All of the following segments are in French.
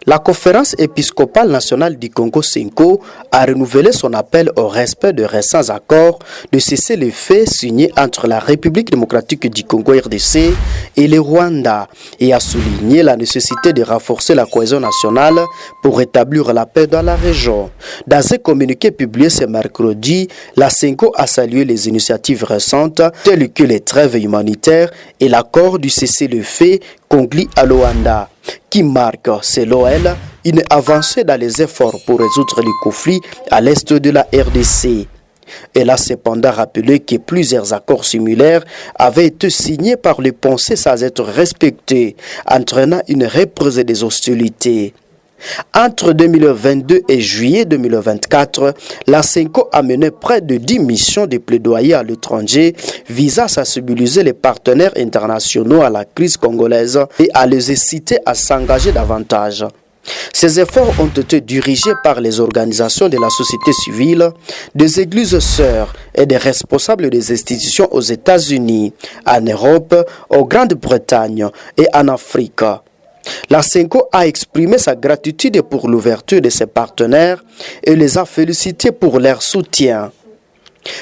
La conférence épiscopale nationale du Congo Cinco a renouvelé son appel au respect de récents accords de cessez-le-feu signés entre la République démocratique du Congo RDC et le Rwanda et a souligné la nécessité de renforcer la cohésion nationale pour rétablir la paix dans la région. Dans un communiqué publié ce mercredi, la Cinco a salué les initiatives récentes telles que les trêves humanitaires et l'accord du cessez-le-feu conclu à Luanda, qui marque, selon elle, une avancée dans les efforts pour résoudre les conflits à l'est de la RDC. Elle a cependant rappelé que plusieurs accords similaires avaient été signés par les pensées sans être respectés, entraînant une reprise des hostilités. Entre 2022 et juillet 2024, la Cinco a mené près de 10 missions de plaidoyer à l'étranger visant à sensibiliser les partenaires internationaux à la crise congolaise et à les inciter à s'engager davantage. Ces efforts ont été dirigés par les organisations de la société civile, des églises sœurs et des responsables des institutions aux États-Unis, en Europe, en Grande-Bretagne et en Afrique. La Cinco a exprimé sa gratitude pour l'ouverture de ses partenaires et les a félicités pour leur soutien.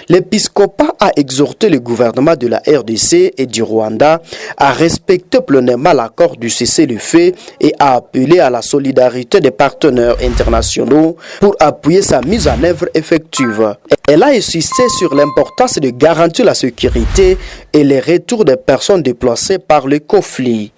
L'épiscopat a exhorté le gouvernement de la RDC et du Rwanda à respecter pleinement l'accord du cessez-le-feu et a appelé à la solidarité des partenaires internationaux pour appuyer sa mise en œuvre effective. Elle a insisté sur l'importance de garantir la sécurité et le retour des personnes déplacées par le conflit.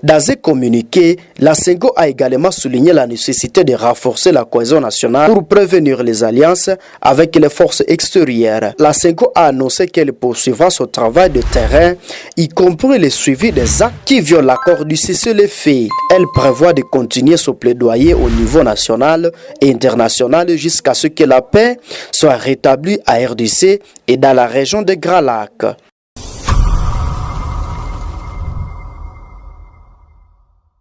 Dans un communiqué, la Cinco a également souligné la nécessité de renforcer la cohésion nationale pour prévenir les alliances avec les forces extérieures. La Cinco a annoncé qu'elle poursuivra son travail de terrain, y compris le suivi des actes qui violent l'accord du cessez-le-feu. Elle prévoit de continuer son plaidoyer au niveau national et international jusqu'à ce que la paix soit rétablie à RDC et dans la région des Grands Lacs.